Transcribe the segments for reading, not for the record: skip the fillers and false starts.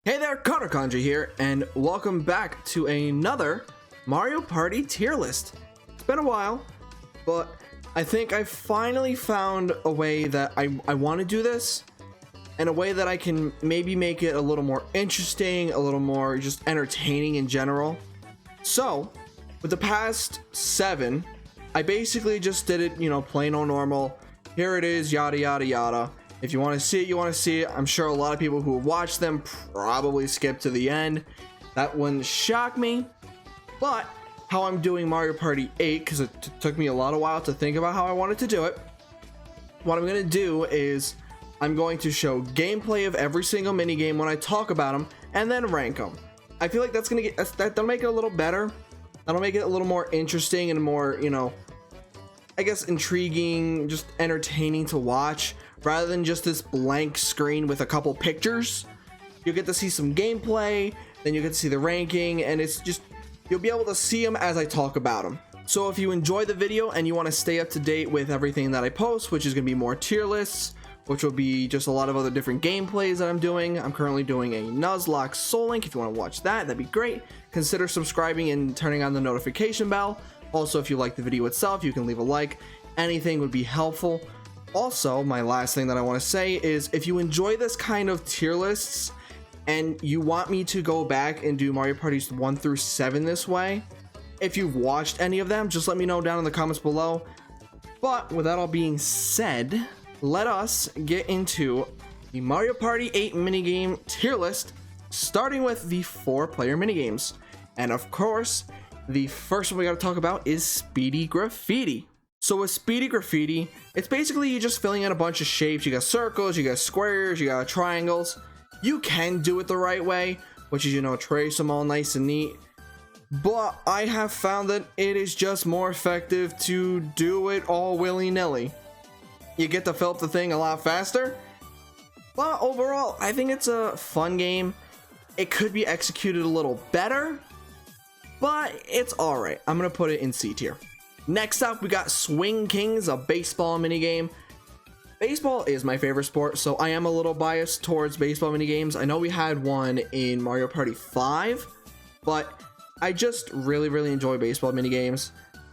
Hey there, ConnorCondria here, and welcome back to another Mario Party tier list. It's been a while, but I think I finally found a way that I want to do this, and a way that I can maybe make it a little more interesting, a little more just entertaining in general. So, with the past 7, I basically just did it, you know, plain old normal. Here it is, yada yada yada. If you want to see it, you want to see it. I'm sure a lot of people who watch them probably skip to the end. That wouldn't shock me. But how I'm doing Mario Party 8, because it took me a while to think about how I wanted to do it. What I'm going to do is I'm going to show gameplay of every single minigame when I talk about them, and then rank them. I feel like that's going to get that'll make it a little better. That'll make it a little more interesting and more, you know, I guess intriguing, just entertaining to watch, rather than just this blank screen with a couple pictures. You'll get to see some gameplay, then you get to see the ranking, and it's just, you'll be able to see them as I talk about them. So if you enjoy the video and you want to stay up to date with everything that I post, which is going to be more tier lists, which will be just a lot of other different gameplays that I'm doing. I'm currently doing a Nuzlocke Soul Link. If you want to watch that, that'd be great. Consider subscribing and turning on the notification bell. Also, if you like the video itself, you can leave a like. Anything would be helpful. Also, my last thing that I want to say is, if you enjoy this kind of tier lists and you want me to go back and do Mario Parties 1 through 7 this way, if you've watched any of them, just let me know down in the comments below. But with that all being said, let us get into the Mario Party 8 minigame tier list, starting with the 4-player minigames. And of course, the first one we got to talk about is Speedy Graffiti. So with Speedy Graffiti, it's basically you just filling in a bunch of shapes. You got circles, you got squares, you got triangles. You can do it the right way, which is, you know, trace them all nice and neat. But I have found that it is just more effective to do it all willy-nilly. You get to fill up the thing a lot faster. But overall, I think it's a fun game. It could be executed a little better, but it's alright. I'm going to put it in C tier. Next up, we got Swing Kings, a baseball minigame. Baseball is my favorite sport, so I am a little biased towards baseball minigames. I know we had one in Mario Party 5, but I just really enjoy baseball minigames.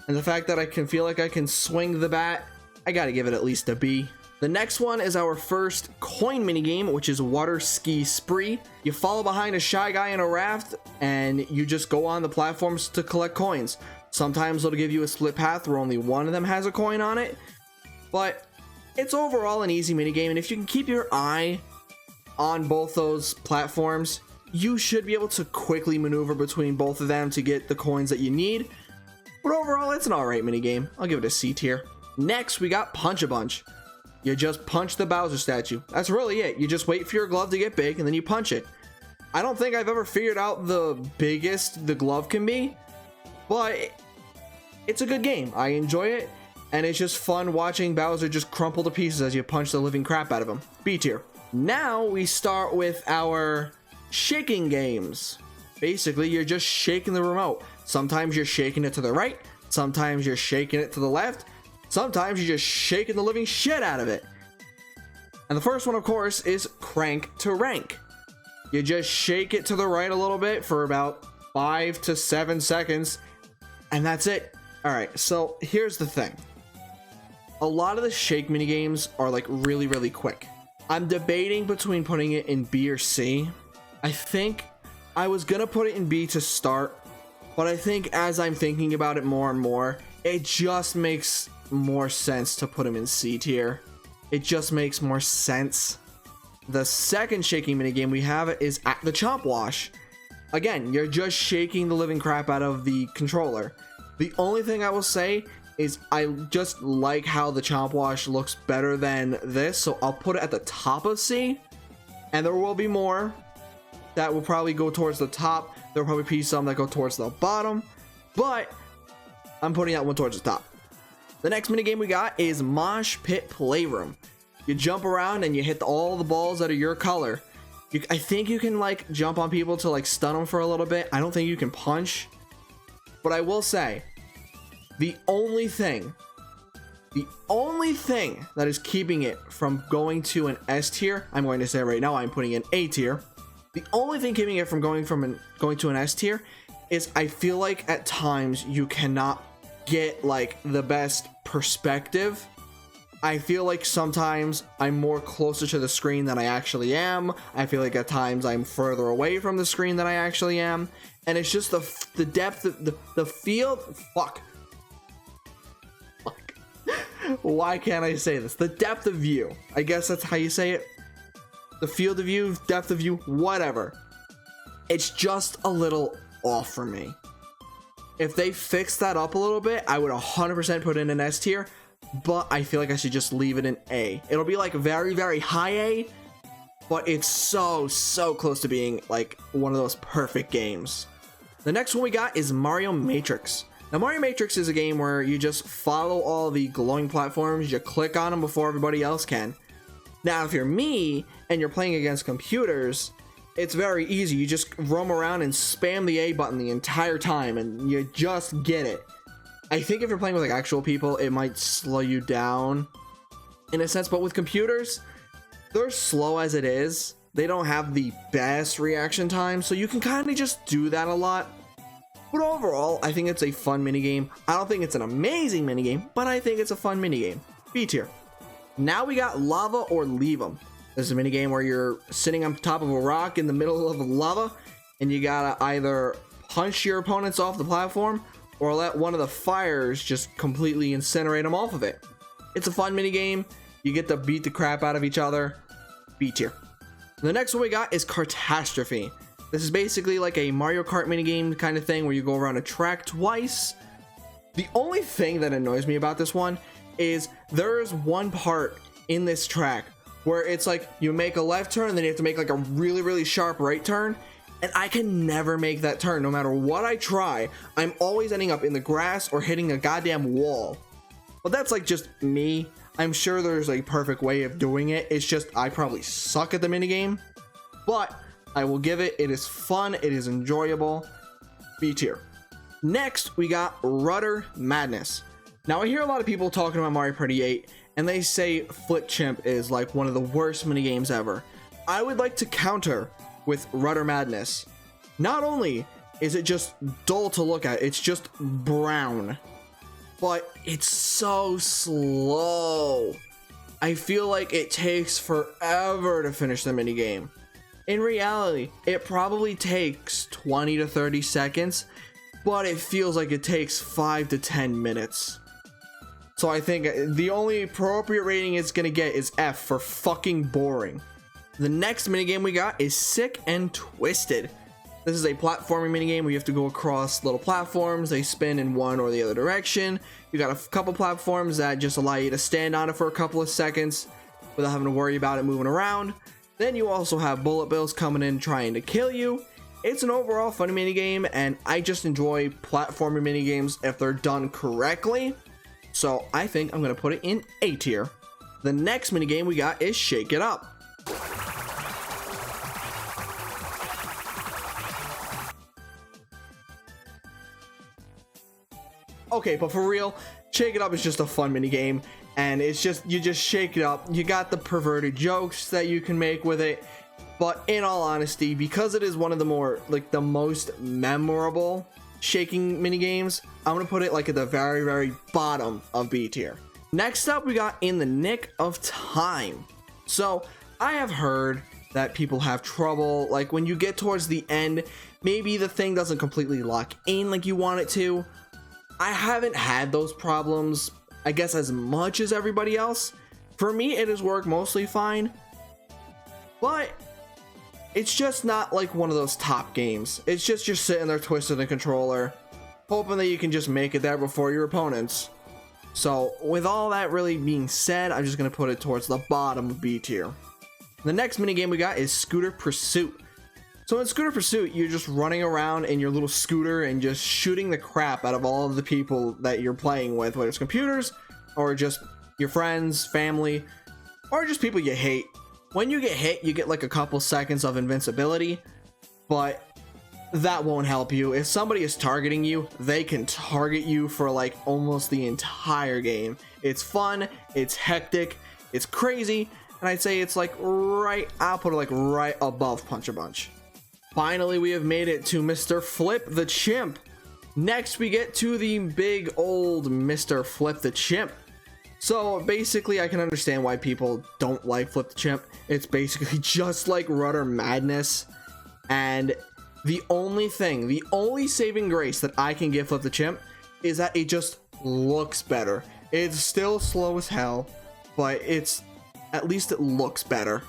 And the fact that I can feel like I can swing the bat, I gotta give it at least a B. The next one is our first coin minigame, which is Water Ski Spree. You follow behind a shy guy in a raft, and you just go on the platforms to collect coins. Sometimes it'll give you a split path where only one of them has a coin on it, but it's overall an easy minigame, and if you can keep your eye on both those platforms, you should be able to quickly maneuver between both of them to get the coins that you need. But overall, it's an alright minigame. I'll give it a C tier. Next, we got Punch-a-Bunch. You just punch the Bowser statue. That's really it. You just wait for your glove to get big, and then you punch it. I don't think I've ever figured out the biggest the glove can be, but it's a good game. I enjoy it, and it's just fun watching Bowser just crumple to pieces as you punch the living crap out of him. B tier. Now we start with our shaking games. Basically, you're just shaking the remote. Sometimes you're shaking it to the right, sometimes you're shaking it to the left, sometimes you're just shaking the living shit out of it. And the first one, of course, is Crank to Rank. You just shake it to the right a little bit for about 5 to 7 seconds, and that's it. Alright, so here's the thing. A lot of the shake minigames are like really quick. I'm debating between putting it in B or C. I think I was gonna put it in B to start, but I think as I'm thinking about it more and more, it just makes more sense to put him in C tier. It just makes more sense. The second shaking minigame we have is at the Chomp Wash. Again, you're just shaking the living crap out of the controller. The only thing I will say is I just like how the Chomp Wash looks better than this, so I'll put it at the top of C. And there will be more that will probably go towards the top. There will probably be some that go towards the bottom, but I'm putting that one towards the top. The next minigame we got is Mosh Pit Playroom. You jump around and you hit all the balls that are your color. I think you can like jump on people to like stun them for a little bit. I don't think you can punch. But I will say, the only thing that is keeping it from going to an S tier, I'm going to say right now I'm putting in A tier, The only thing keeping it from going to an S tier is I feel like at times you cannot get like the best perspective. I feel like sometimes I'm more closer to the screen than I actually am. I feel like at times I'm further away from the screen than I actually am. And it's just the depth, the field, fuck. Why can't I say this? The depth of view. I guess that's how you say it. The field of view, depth of view, whatever. It's just a little off for me. If they fix that up a little bit, I would 100% put in an S tier, but I feel like I should just leave it in A. It'll be like very, very high A, but it's so close to being like one of those perfect games. The next one we got is Mario Matrix. Now, Mario Matrix is a game where you just follow all the glowing platforms, you click on them before everybody else can. Now, if you're me and you're playing against computers, it's very easy. You just roam around and spam the A button the entire time and you just get it. I think if you're playing with like actual people, it might slow you down in a sense, but with computers, they're slow as it is. They don't have the best reaction time, so you can kind of just do that a lot. But overall, I think it's a fun minigame. I don't think it's an amazing minigame, but I think it's a fun minigame. B tier. Now we got Lava or Leave 'em. This is a minigame where you're sitting on top of a rock in the middle of lava, and you gotta either punch your opponents off the platform or let one of the fires just completely incinerate them off of it. It's a fun minigame. You get to beat the crap out of each other. B tier. The next one we got is Catastrophe. This is basically like a Mario Kart minigame kind of thing where you go around a track twice. The only thing that annoys me about this one is there's one part in this track where it's like you make a left turn and then you have to make like a really sharp right turn, and I can never make that turn. No matter what I try, I'm always ending up in the grass or hitting a goddamn wall. But that's like just me. I'm sure there's a perfect way of doing it. It's just I probably suck at the minigame, but I will give it. It is fun. It is enjoyable. B tier. Next, we got Rudder Madness. Now, I hear a lot of people talking about Mario Party 8, and they say Flip Chimp is like one of the worst minigames ever. I would like to counter with Rudder Madness. Not only is it just dull to look at, it's just brown, but it's so slow. I feel like it takes forever to finish the minigame. In reality, it probably takes 20 to 30 seconds, but it feels like it takes 5 to 10 minutes. So I think the only appropriate rating it's gonna get is F for fucking boring. The next minigame we got is Sick and Twisted. This is a platforming minigame where you have to go across little platforms. They spin in one or the other direction. You got a couple platforms that just allow you to stand on it for a couple of seconds without having to worry about it moving around. Then you also have bullet bills coming in trying to kill you. It's an overall funny minigame, and I just enjoy platforming minigames if they're done correctly. So I think I'm gonna put it in A tier. The next minigame we got is Shake It Up. Okay, but for real, Shake It Up is just a fun minigame, and it's just, you just shake it up. You got the perverted jokes that you can make with it, but in all honesty, because it is one of the more, like, the most memorable shaking minigames, I'm gonna put it like at the very bottom of B tier. Next up, we got In the Nick of Time. So I have heard that people have trouble, like when you get towards the end, maybe the thing doesn't completely lock in like you want it to. I haven't had those problems, I guess, as much as everybody else. For me, it has worked mostly fine, but it's just not like one of those top games. It's just you're sitting there twisting the controller, hoping that you can just make it there before your opponents. So with all that really being said, I'm just going to put it towards the bottom of B tier. The next minigame we got is Scooter Pursuit. So in Scooter Pursuit, you're just running around in your little scooter and just shooting the crap out of all of the people that you're playing with, whether it's computers or just your friends, family, or just people you hate. When you get hit, you get like a couple seconds of invincibility, but that won't help you. If somebody is targeting you, they can target you for like almost the entire game. It's fun, it's hectic, it's crazy, and I'd say it's like I'll put it like right above Punch-a-Bunch. Finally, we have made it to Mr. Flip the Chimp. Next, we get to the big old Mr. Flip the Chimp. So basically, I can understand why people don't like Flip the Chimp. It's basically just like Rudder Madness. And the only saving grace that I can give Flip the Chimp is that it just looks better. It's still slow as hell, but at least it looks better.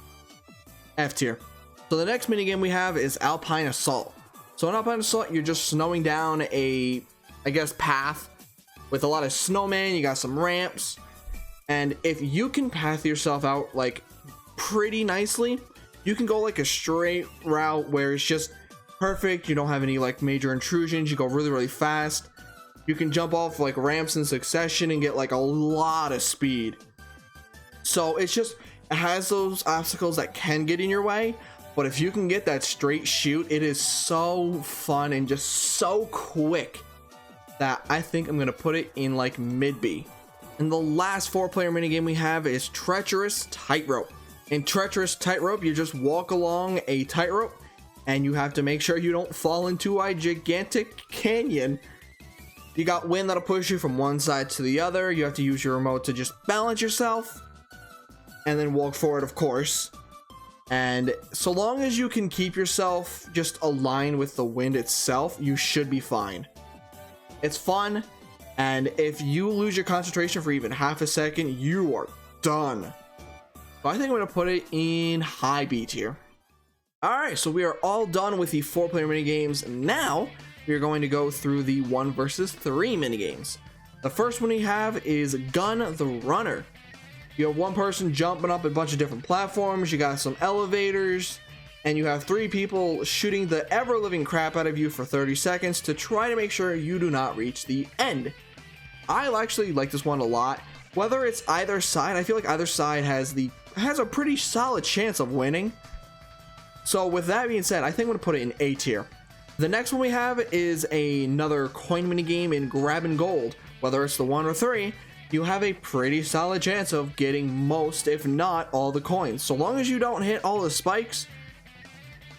F tier. So the next minigame we have is Alpine Assault. So in Alpine Assault, you're just snowing down a, I guess, path with a lot of snowmen. You got some ramps. And if you can path yourself out like pretty nicely, you can go like a straight route where it's just perfect. You don't have any like major intrusions. You go really, really fast. You can jump off like ramps in succession and get like a lot of speed. So it has those obstacles that can get in your way. But if you can get that straight shoot, it is so fun and just so quick that I think I'm going to put it in like mid B. And the last 4-player minigame we have is Treacherous Tightrope. In Treacherous Tightrope, you just walk along a tightrope and you have to make sure you don't fall into a gigantic canyon. You got wind that'll push you from one side to the other. You have to use your remote to just balance yourself and then walk forward, of course. And so long as you can keep yourself just aligned with the wind itself, you should be fine. It's fun, and if you lose your concentration for even half a second, you are done. So I think I'm going to put it in high B tier. Alright, so we are all done with the 4-player minigames. Now, we are going to go through the 1 versus 3 minigames. The first one we have is Gun the Runner. You have one person jumping up a bunch of different platforms, you got some elevators, and you have 3 people shooting the ever-living crap out of you for 30 seconds to try to make sure you do not reach the end. I actually like this one a lot. Whether it's either side, I feel like either side has a pretty solid chance of winning. So with that being said, I think I'm going to put it in A tier. The next one we have is another coin minigame in Grab and Gold. Whether it's the 1 or 3, you have a pretty solid chance of getting most, if not all, the coins. So long as you don't hit all the spikes,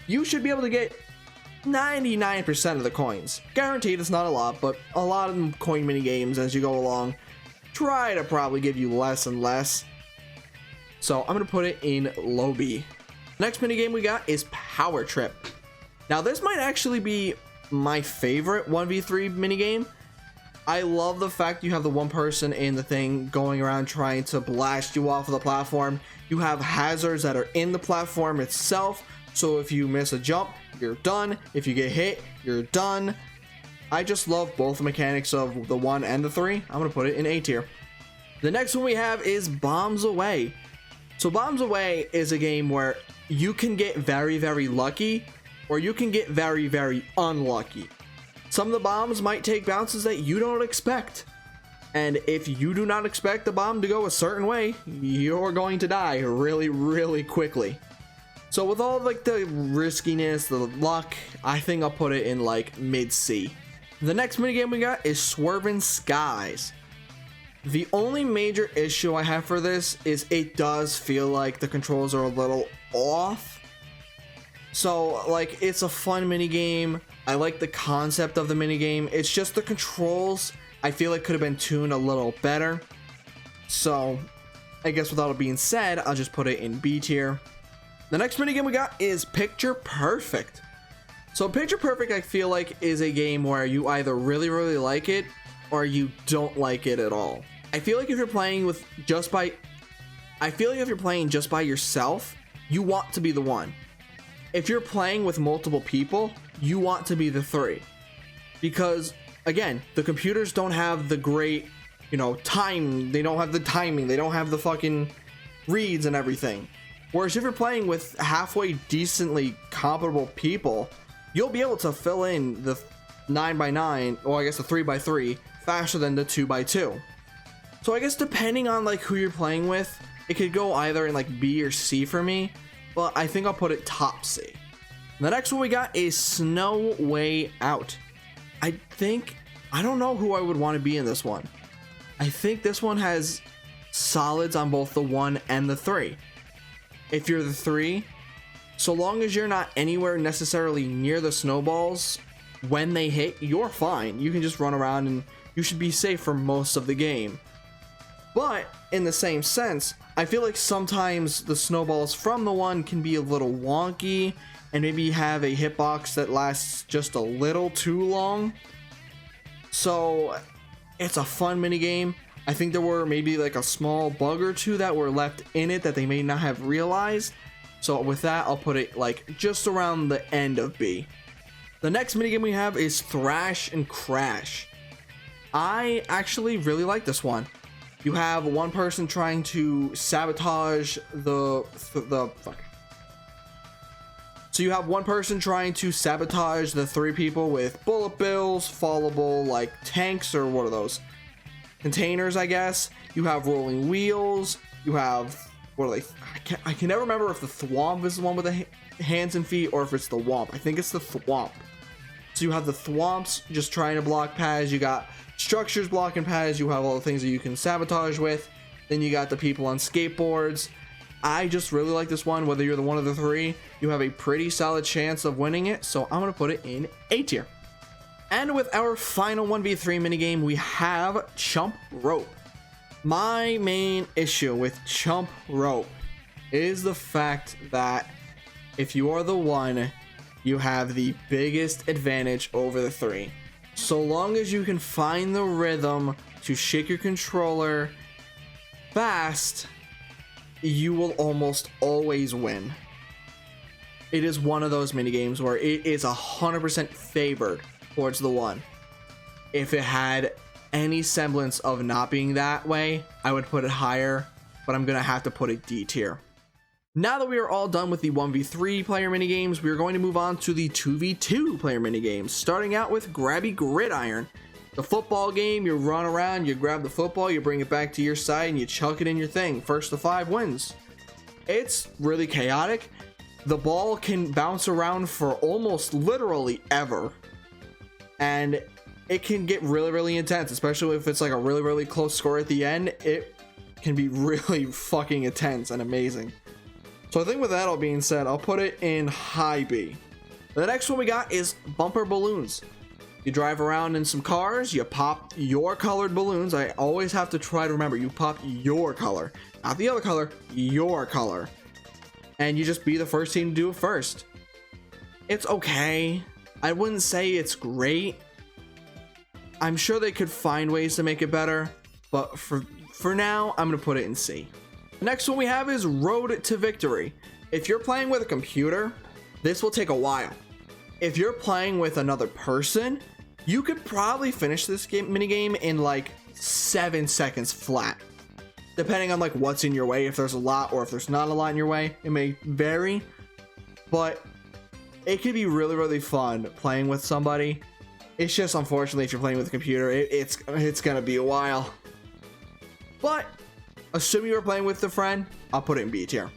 you should be able to get 99% of the coins. Guaranteed it's not a lot, but a lot of coin mini games as you go along try to probably give you less and less. So I'm going to put it in low B. Next mini game we got is Power Trip. Now this might actually be my favorite 1v3 mini game. I love the fact you have the one person in the thing going around trying to blast you off of the platform. You have hazards that are in the platform itself, so if you miss a jump, you're done. If you get hit, you're done. I just love both the mechanics of the 1 and the 3. I'm going to put it in A tier. The next one we have is Bombs Away. So Bombs Away is a game where you can get very, very lucky, or you can get very, very unlucky. Some of the bombs might take bounces that you don't expect. And if you do not expect the bomb to go a certain way, you're going to die really, really quickly. So with all like the riskiness, the luck, I think I'll put it in like mid C. The next minigame we got is Swervin' Skies. The only major issue I have for this is it does feel like the controls are a little off. So like it's a fun minigame. I like the concept of the minigame. It's just the controls I feel like could have been tuned a little better. So I guess without it being said, I'll just put it in B tier. The next minigame we got is Picture Perfect. So Picture Perfect I feel like is a game where you either really, really like it or you don't like it at all. I feel like if you're playing just by yourself, you want to be the 1. If you're playing with multiple people, you want to be the 3. Because again, the computers don't have the great, time. They don't have the timing. They don't have the fucking reads and everything. Whereas if you're playing with halfway decently comparable people, you'll be able to fill in the 9x9, or I guess the 3x3, faster than the 2x2. So I guess depending on like who you're playing with, it could go either in like B or C for me, but I think I'll put it top C. The next one we got is Snow Way Out. I don't know who I would want to be in this one. I think this one has solids on both the 1 and the 3. If you're the 3, So long as you're not anywhere necessarily near the snowballs when they hit, you're fine. You can just run around and you should be safe for most of the game. But in the same sense, I feel like sometimes the snowballs from the one can be a little wonky and maybe have a hitbox that lasts just a little too long. So it's a fun minigame. I think there were maybe like a small bug or two that were left in it that they may not have realized. So with that, I'll put it like just around the end of B. The next minigame we have is Thrash and Crash. I actually really like this one. You have one person trying to sabotage So you have one person trying to sabotage the three people with bullet bills, fallable like tanks, or what are those? Containers, I guess. You have rolling wheels. You have, what are they? I can never remember if the thwomp is the one with the hands and feet or if it's the womp. I think it's the thwomp. So you have the thwomps just trying to block paths. You got structures blocking paths. You have all the things that you can sabotage with. Then you got the people on skateboards. I just really like this one. Whether you're the one of the three, you have a pretty solid chance of winning it. So I'm going to put it in A tier. And with our final 1v3 minigame, we have Chump Rope. My main issue with Chump Rope is the fact that if you are the one, you have the biggest advantage over the three. So long as you can find the rhythm to shake your controller fast, you will almost always win. It is one of those minigames where it is 100% favored towards the one. If it had any semblance of not being that way, I would put it higher, but I'm gonna have to put it D tier. Now that we are all done with the 1v3 player minigames, we are going to move on to the 2v2 player minigames, starting out with Grabby Gridiron. The football game, you run around, you grab the football, you bring it back to your side, and you chuck it in your thing. First to 5 wins. It's really chaotic. The ball can bounce around for almost literally ever. And it can get really intense, especially if it's like a really close score at the end. It can be really fucking intense and amazing. So I think with that all being said, I'll put it in high B. The next one we got is Bumper Balloons. You drive around in some cars, you pop your colored balloons. I always have to try to remember, you pop your color, not the other color, your color. And you just be the first team to do it first. It's okay. I wouldn't say it's great. I'm sure they could find ways to make it better, but for now, I'm gonna put it in C. The next one we have is Road to Victory. If you're playing with a computer, this will take a while. If you're playing with another person, you could probably finish this minigame in like 7 seconds flat. Depending on like what's in your way, if there's a lot or if there's not a lot in your way, it may vary. But it could be really fun playing with somebody. It's just unfortunately if you're playing with a computer, it's gonna be a while. But assuming you're playing with a friend, I'll put it in B tier.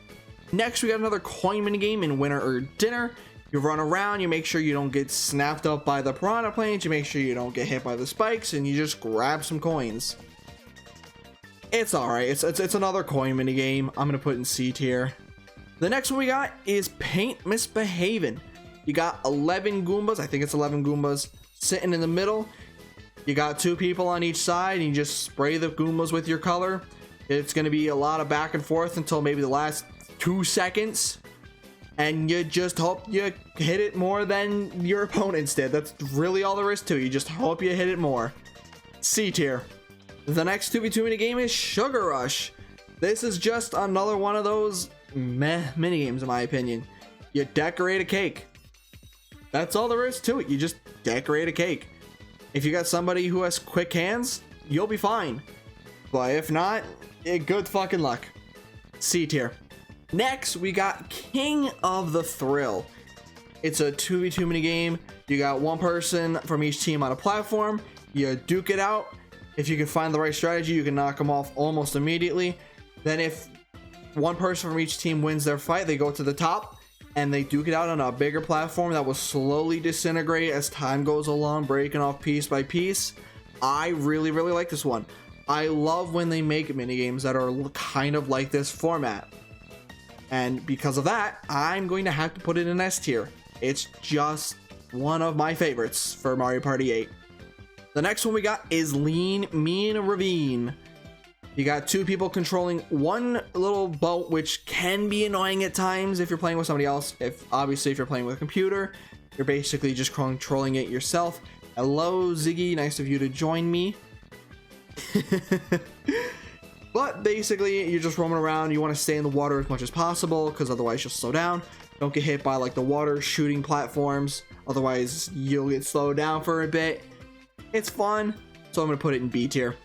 Next, we got another coin minigame in Winner or Dinner. You run around, you make sure you don't get snapped up by the piranha planes, you make sure you don't get hit by the spikes, and you just grab some coins. It's alright, it's another coin minigame. I'm gonna put it in C tier. The next one we got is Paint Misbehavin'. You got 11 Goombas, I think it's 11 Goombas, sitting in the middle. You got 2 people on each side, and you just spray the Goombas with your color. It's going to be a lot of back and forth until maybe the last 2 seconds. And you just hope you hit it more than your opponents did. That's really all there is to it. You just hope you hit it more. C tier. The next 2v2 minigame is Sugar Rush. This is just another one of those meh minigames in my opinion. You decorate a cake. That's all there is to it. You just decorate a cake. If you got somebody who has quick hands, you'll be fine. But if not, good fucking luck. C tier. Next, we got King of the Thrill. It's a 2v2 minigame. You got one person from each team on a platform. You duke it out. If you can find the right strategy, you can knock them off almost immediately. Then if one person from each team wins their fight, they go to the top and they duke it out on a bigger platform that will slowly disintegrate as time goes along, breaking off piece by piece. I really like this one. I love when they make minigames that are kind of like this format. And because of that, I'm going to have to put it in S tier. It's just one of my favorites for Mario Party 8. The next one we got is Lean Mean Ravine. You got two people controlling one little boat, which can be annoying at times if you're playing with somebody else. Obviously if you're playing with a computer, you're basically just controlling it yourself. Hello Ziggy, nice of you to join me. But basically you're just roaming around. You want to stay in the water as much as possible because otherwise you'll slow down. Don't get hit by like the water shooting platforms, otherwise you'll get slowed down for a bit. It's fun, so I'm gonna put it in B tier.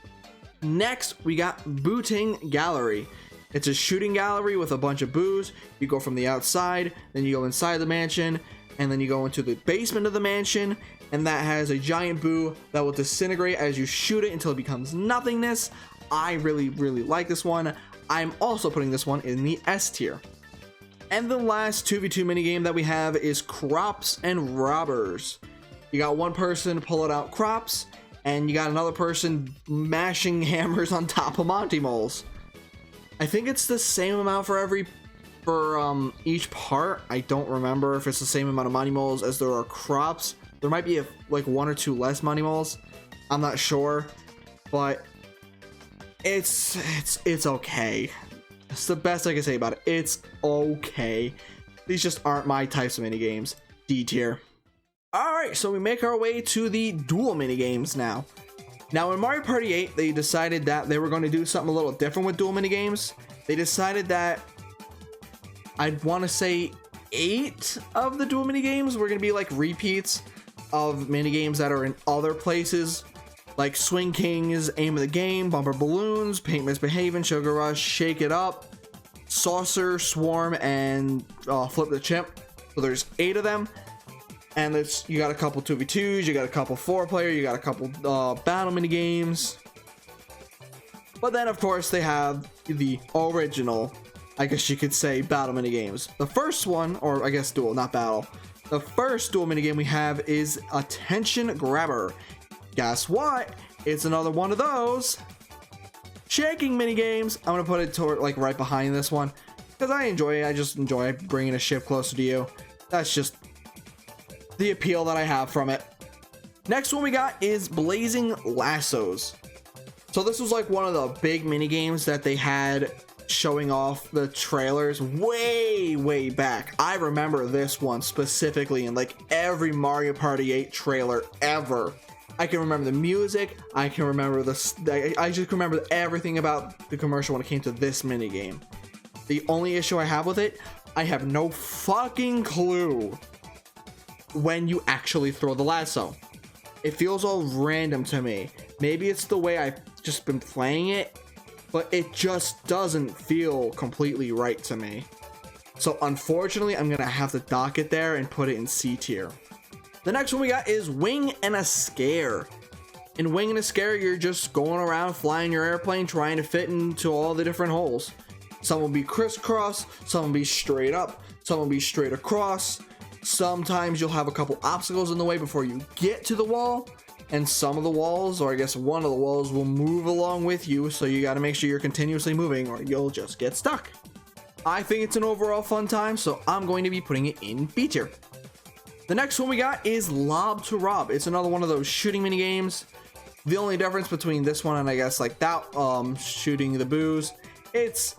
Next we got Booting Gallery. It's a shooting gallery with a bunch of boos. You go from the outside, then you go inside the mansion, and then you go into the basement of the mansion, and that has a giant boo that will disintegrate as you shoot it until it becomes nothingness. I really like this one. I'm also putting this one in the S tier. And the last 2v2 minigame that we have is Crops and Robbers. You got one person pulling out crops, and you got another person mashing hammers on top of Monty Moles. I think it's the same amount for each part. I don't remember if it's the same amount of Monty Moles as there are crops. There might be like one or two less Monty Moles. I'm not sure, but it's okay. It's the best I can say about it. It's okay. These just aren't my types of minigames. D tier. Alright, so we make our way to the dual minigames now. Now in Mario Party 8, they decided that they were going to do something a little different with dual minigames. They decided that I'd want to say 8 of the dual minigames were going to be like repeats of minigames that are in other places. Like Swing Kings, Aim of the Game, Bumper Balloons, Paint Misbehavin', Sugar Rush, Shake It Up, Saucer, Swarm, and Flip the Chimp. So there's 8 of them. And you got a couple 2v2s, you got a couple 4-player, you got a couple battle mini games. But then of course they have the original, I guess you could say, battle mini games. The first one, or I guess dual, not battle. The first dual mini game we have is Attention Grabber. Guess what? It's another one of those shaking mini games. I'm gonna put it toward like right behind this one because I enjoy it. I just enjoy bringing a ship closer to you. That's just the appeal that I have from it. Next one we got is Blazing Lassos. So this was like one of the big mini games that they had showing off the trailers way back. I remember this one specifically in like every Mario Party 8 trailer ever. I can remember the music, I can remember I just remember everything about the commercial when it came to this mini game. The only issue I have with it, I have no fucking clue when you actually throw the lasso. It feels all random to me. Maybe it's the way I've just been playing it, but it just doesn't feel completely right to me. So unfortunately, I'm gonna have to dock it there and put it in C tier. The next one we got is Wing and a Scare. In Wing and a Scare, you're just going around flying your airplane trying to fit into all the different holes. Some will be crisscross, some will be straight up, some will be straight across. Sometimes you'll have a couple obstacles in the way before you get to the wall, and some of the walls, or I guess one of the walls, will move along with you, so you got to make sure you're continuously moving or you'll just get stuck. I think it's an overall fun time, so I'm going to be putting it in B tier. The next one we got is Lob to Rob. It's another one of those shooting mini games. The only difference between this one and I guess like that shooting the boos, it's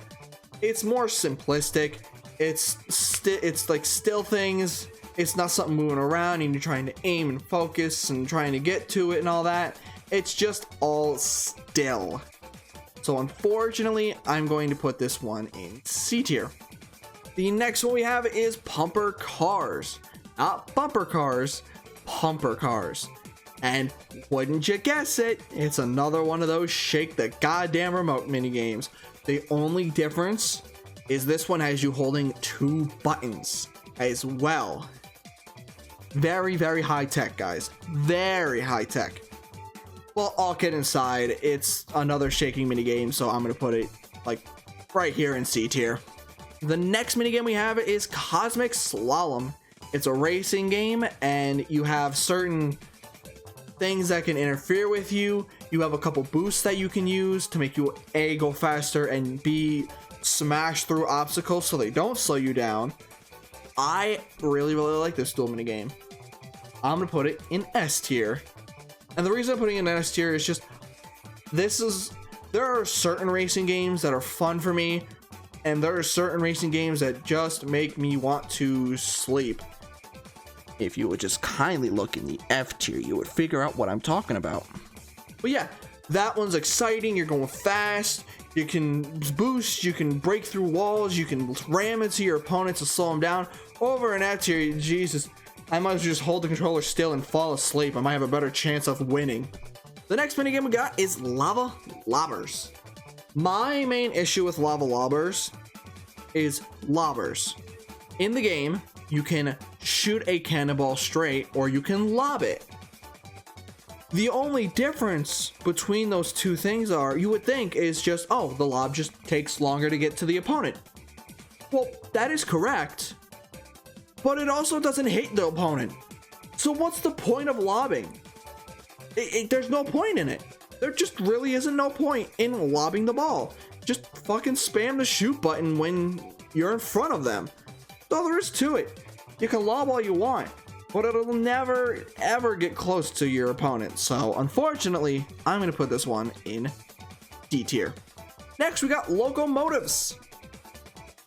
more simplistic. It's like still things. It's not something moving around and you're trying to aim and focus and trying to get to it and all that. It's just all still. So unfortunately, I'm going to put this one in C tier. The next one we have is Pumper Cars. Not bumper cars, Pumper Cars. And wouldn't you guess it, it's another one of those shake the goddamn remote mini games. The only difference is this one has you holding 2 buttons as well. Very high tech, guys. Very high tech. Well, all kidding aside, it's another shaking mini game, so I'm gonna put it like right here in C tier. The next mini game we have is Cosmic Slalom. It's a racing game, and you have certain things that can interfere with you. You have a couple boosts that you can use to make you A, go faster, and B, smash through obstacles so they don't slow you down. I really like this dual minigame. I'm gonna put it in S tier. And the reason I'm putting it in S tier is just, there are certain racing games that are fun for me, and there are certain racing games that just make me want to sleep. If you would just kindly look in the F tier, you would figure out what I'm talking about. But yeah, that one's exciting. You're going fast, you can boost, you can break through walls, you can ram into your opponents to slow them down. Over in F tier, Jesus, I might as well just hold the controller still and fall asleep. I might have a better chance of winning. The next minigame we got is Lava Lobbers. My main issue with Lava Lobbers is lobbers. In the game, you can shoot a cannonball straight or you can lob it. The only difference between those two things are, you would think, is just, oh, the lob just takes longer to get to the opponent. Well, that is correct, but it also doesn't hit the opponent. So what's the point of lobbing? There's no point in it. There just really isn't no point in lobbing the ball. Just fucking spam the shoot button when you're in front of them. That's all there is to it. You can lob all you want, but it'll never ever get close to your opponent. So unfortunately, I'm gonna put this one in D tier. Next, we got Locomotives.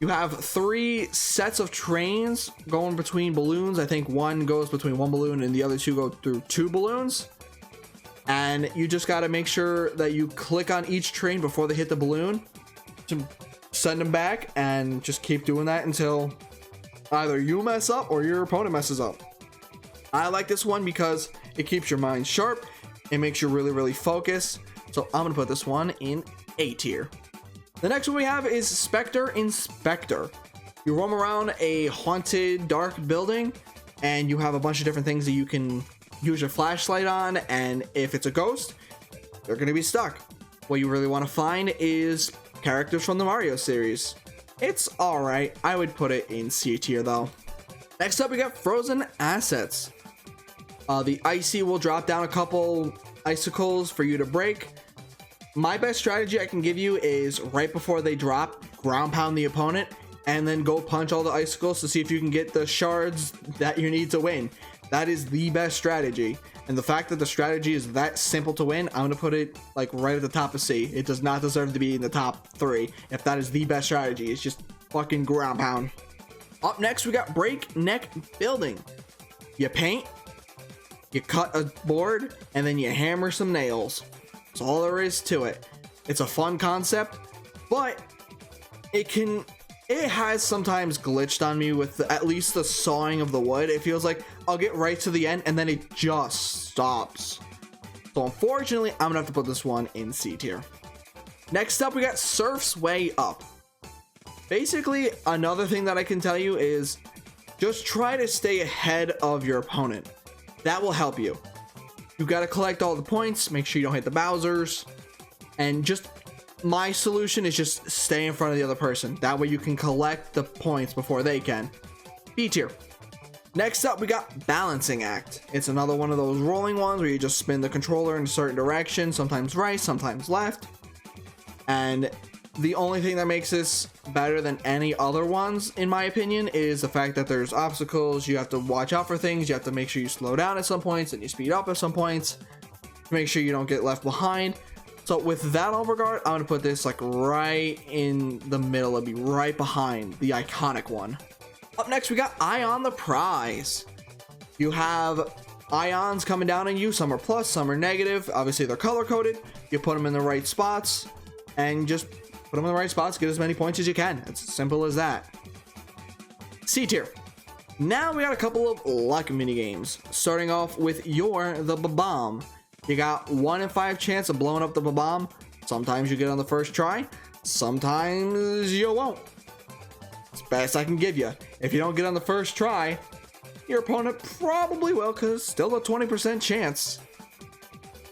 You have 3 sets of trains going between balloons. I think one goes between one balloon and the other 2 go through 2 balloons. And you just got to make sure that you click on each train before they hit the balloon to send them back, and just keep doing that until either you mess up or your opponent messes up. I like this one because it keeps your mind sharp. It makes you really focus. So I'm going to put this one in A tier. The next one we have is Spectre Inspector. You roam around a haunted dark building and you have a bunch of different things that you can use your flashlight on, and if it's a ghost, they're gonna be stuck. What you really want to find is characters from the Mario series. It's alright. I would put it in C tier though. Next up, we got Frozen Assets. The Icy will drop down a couple icicles for you to break. My best strategy I can give you is right before they drop, ground pound the opponent and then go punch all the icicles to see if you can get the shards that you need to win. That is the best strategy, and the fact that the strategy is that simple to win, I'm gonna put it like right at the top of C. It does not deserve to be in the top 3 if that is the best strategy. It's just fucking ground pound. Up next, we got Breakneck Building. You paint, you cut a board, and then you hammer some nails. That's all there is to it. It's a fun concept, but it has sometimes glitched on me with at least the sawing of the wood. It feels like I'll get right to the end and then it just stops. So unfortunately, I'm gonna have to put this one in C tier. Next up, we got Serfs Way Up. Basically, another thing that I can tell you is just try to stay ahead of your opponent. That will help you. You got to collect all the points, make sure you don't hit the Bowsers, and just my solution is just stay in front of the other person. That way you can collect the points before they can. B tier. Next up, we got Balancing Act. It's another one of those rolling ones where you just spin the controller in a certain direction, sometimes right, sometimes left. And the only thing that makes this better than any other ones, in my opinion, is the fact that there's obstacles. You have to watch out for things. You have to make sure you slow down at some points and you speed up at some points to make sure you don't get left behind. So with that all regard, I'm gonna put this like right in the middle. It'll be right behind the iconic one. Up next, we got Eye on the Prize. You have ions coming down on you. Some are plus, some are negative. Obviously, they're color coded. You put them in the right spots and just put them in the right spots. Get as many points as you can. It's as simple as that. C tier. Now we got a couple of luck mini games. Starting off with the bomb. You got 1 in 5 chance of blowing up the bomb. Sometimes you get on the first try. Sometimes you won't. It's best I can give you. If you don't get on the first try, your opponent probably will, because still a 20% chance.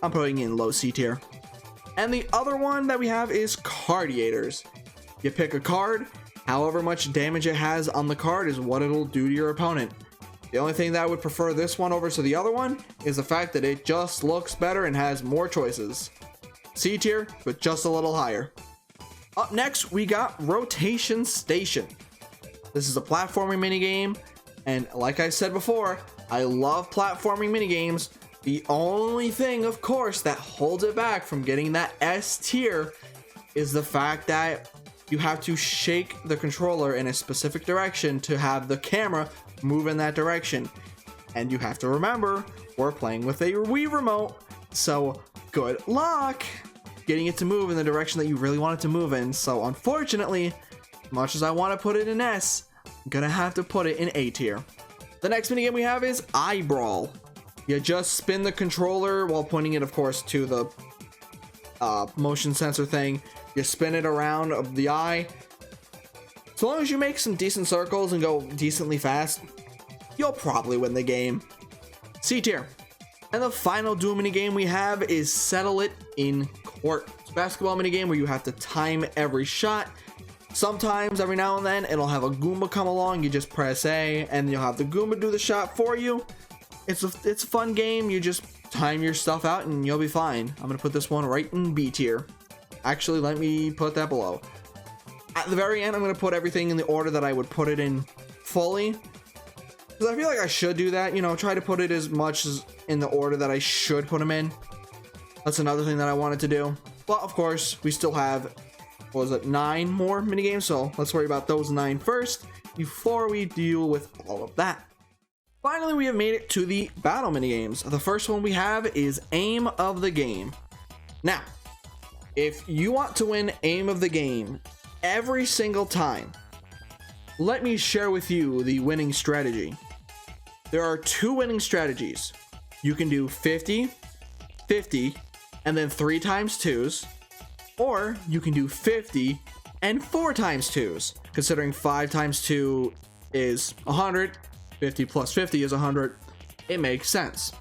I'm putting in low C tier. And the other one that we have is Cardiators. You pick a card. However much damage it has on the card is what it'll do to your opponent. The only thing that I would prefer this one over to the other one is the fact that it just looks better and has more choices. C tier, but just a little higher. Up next, we got Rotation Station. This is a platforming minigame, and like I said before, I love platforming minigames. The only thing, of course, that holds it back from getting that S tier is the fact that you have to shake the controller in a specific direction to have the camera move in that direction. And you have to remember, we're playing with a Wii remote, so good luck getting it to move in the direction that you really want it to move in. So unfortunately, as much as I want to put it in S, I'm gonna have to put it in A tier. The next minigame we have is Eyebrow. You just spin the controller while pointing it, of course, to the motion sensor thing. You spin it around of the eye. So long as you make some decent circles and go decently fast, you'll probably win the game. C tier. And the final duel minigame we have is Settle It in Court. It's a basketball minigame where you have to time every shot. Sometimes, every now and then, it'll have a Goomba come along. You just press A, and you'll have the Goomba do the shot for you. It's a fun game. You just time your stuff out, and you'll be fine. I'm gonna put this one right in B tier. Actually, let me put that below. At the very end, I'm gonna put everything in the order that I would put it in fully, because I feel like I should do that. You know, try to put it as much as in the order that I should put them in. That's another thing that I wanted to do. But of course, we still have, what was it, 9 more minigames, so let's worry about those 9 first before we deal with all of that. Finally, we have made it to the battle minigames. The first one we have is Aim of the Game. Now, if you want to win Aim of the Game every single time, let me share with you the winning strategy. There are 2 winning strategies. You can do 50, 50, and then 3 times 2s, or you can do 50 and 4 times 2s. Considering 5 times 2 is 100, 50 plus 50 is 100, it makes sense.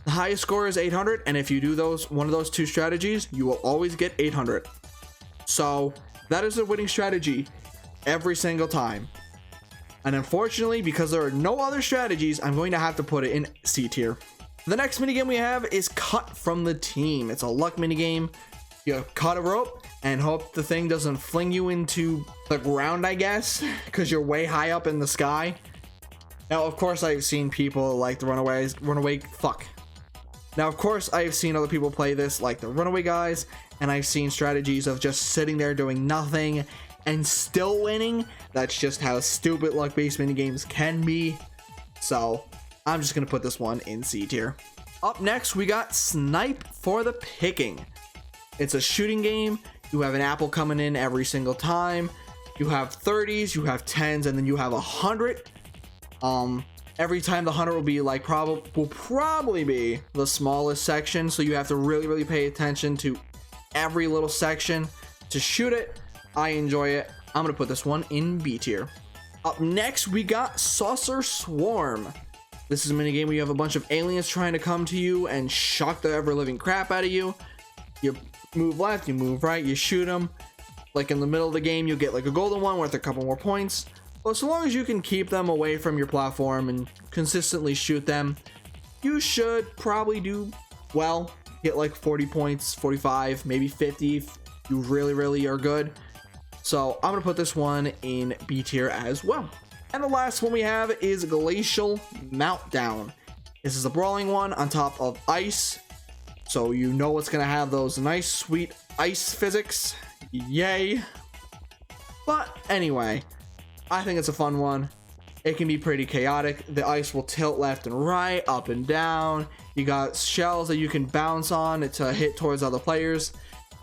The highest score is 800, and if you do one of those 2 strategies, you will always get 800. So that is a winning strategy every single time. And unfortunately, because there are no other strategies, I'm going to have to put it in C tier. The next minigame we have is Cut from the Team. It's a luck minigame. You cut a rope and hope the thing doesn't fling you into the ground, I guess, because you're way high up in the sky. Now, of course, I've seen people like the Now, of course, I've seen other people play this like the Runaway guys, and I've seen strategies of just sitting there doing nothing and still winning. That's just how stupid luck-based minigames can be. So I'm just gonna put this one in C tier. Up next, we got Snipe For The Picking. It's a shooting game. You have an apple coming in every single time. You have 30s, you have 10s, and then you have 100. Every time the 100 will be like probably be the smallest section, so you have to really pay attention to every little section to shoot it. I enjoy it. I'm gonna put this one in B tier. Up next, we got Saucer Swarm. This is a minigame where you have a bunch of aliens trying to come to you and shock the ever-living crap out of you. You move left, you move right, you shoot them. Like in the middle of the game, you'll get like a golden one worth a couple more points. But so long as you can keep them away from your platform and consistently shoot them, you should probably do well. Get like 40 points, 45, maybe 50 if you really are good. So I'm gonna put this one in B tier as well. And the last one we have is Glacial Meltdown. This is a brawling one on top of ice, so you know it's gonna have those nice sweet ice physics. Yay. But anyway, I think it's a fun one. It can be pretty chaotic. The ice will tilt left and right, up and down. You got shells that you can bounce on to hit towards other players.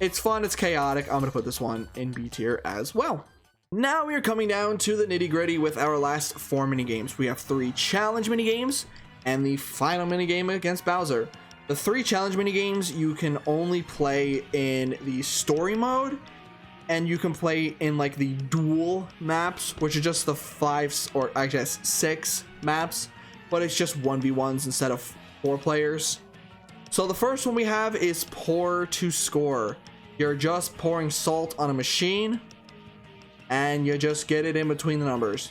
It's fun, it's chaotic. I'm gonna put this one in B tier as well. Now we are coming down to the nitty gritty with our last 4 minigames. We have 3 challenge minigames and the final minigame against Bowser. The 3 challenge minigames you can only play in the story mode, and you can play in like the duel maps, which are just the 5 or I guess 6 maps, but it's just 1v1s instead of 4 players. So the first one we have is Pour to Score. You're just pouring salt on a machine and you just get it in between the numbers.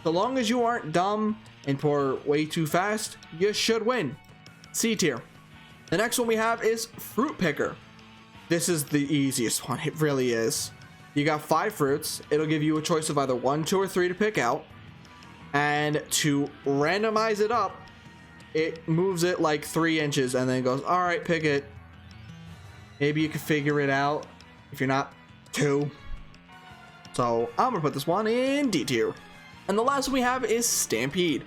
So long as you aren't dumb and pour way too fast, you should win. C tier. The next one we have is Fruit Picker. This is the easiest one, it really is. You got 5 fruits. It'll give you a choice of either 1, 2, or 3 to pick out. And to randomize it up, it moves it like 3 inches and then goes, all right, pick it. Maybe you can figure it out if you're not 2. So I'm gonna put this one in D tier. And the last one we have is Stampede.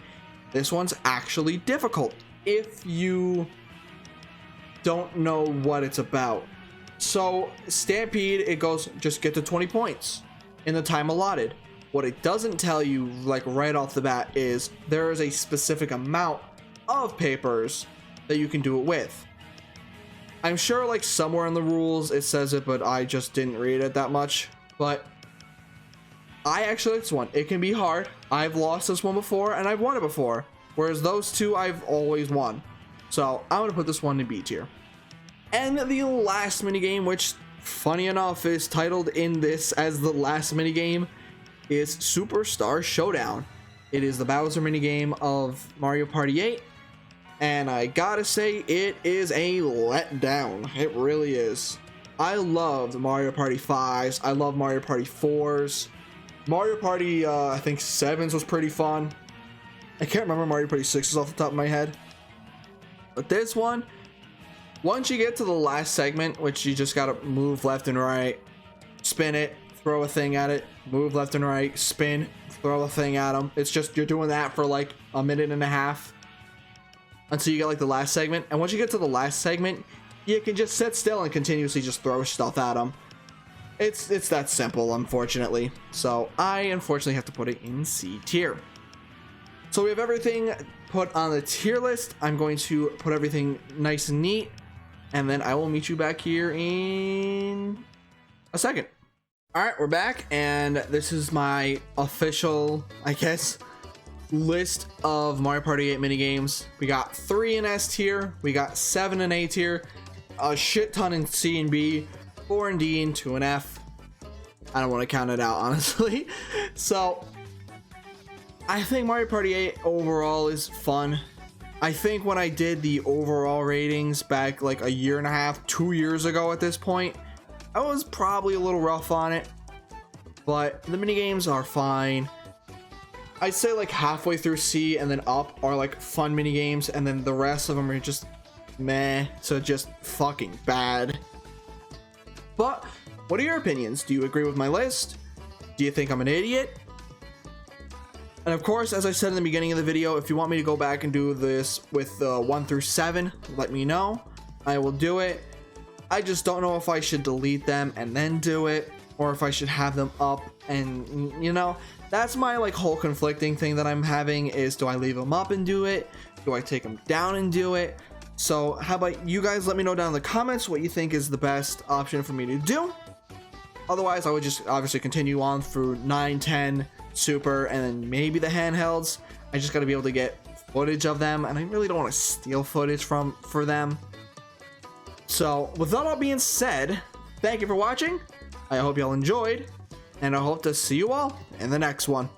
This one's actually difficult if you don't know what it's about. So Stampede, it goes just get to 20 points in the time allotted. What it doesn't tell you like right off the bat is there is a specific amount of papers that you can do it with. I'm sure like somewhere in the rules it says it, but I just didn't read it that much. But I actually like this one. It can be hard. I've lost this one before and I've won it before, whereas those two I've always won. So I'm gonna put this one in B tier. And the last minigame, which funny enough is titled in this as the last minigame, is Superstar Showdown. It is the Bowser minigame of Mario Party 8. And I gotta say, it is a letdown. It really is. I loved Mario Party 5s. I love Mario Party 4s. Mario Party, I think 7s was pretty fun. I can't remember Mario Party 6s off the top of my head. But this one, once you get to the last segment, which you just gotta move left and right, spin it, throw a thing at it, move left and right, spin, throw a thing at them. It's just, you're doing that for like a minute and a half until you get like the last segment. And once you get to the last segment, you can just sit still and continuously just throw stuff at them. It's that simple, unfortunately. So I unfortunately have to put it in C tier. So we have everything put on the tier list. I'm going to put everything nice and neat, and then I will meet you back here in a second. All right, we're back, and this is my official, I guess, list of Mario Party 8 minigames. We got 3 in S tier, we got 7 in A tier, a shit ton in C and B, 4 in D, and 2 in F. I don't want to count it out, honestly. So I think Mario Party 8 overall is fun. I think when I did the overall ratings back like a year and a half, 2 years ago at this point, I was probably a little rough on it, but the minigames are fine. I'd say like halfway through C and then up are like fun minigames, and then the rest of them are just meh, so just fucking bad. But what are your opinions? Do you agree with my list? Do you think I'm an idiot? And of course, as I said in the beginning of the video, if you want me to go back and do this with 1 through 7, let me know. I will do it. I just don't know if I should delete them and then do it, or if I should have them up. And you know, that's my like whole conflicting thing that I'm having is, do I leave them up and do it? Do I take them down and do it? So how about you guys let me know down in the comments what you think is the best option for me to do. Otherwise, I would just obviously continue on through 9, 10, Super, and then maybe the handhelds. I just got to be able to get footage of them, and I really don't want to steal footage for them. So with that all being said, thank you for watching. I hope y'all enjoyed, and I hope to see you all in the next one.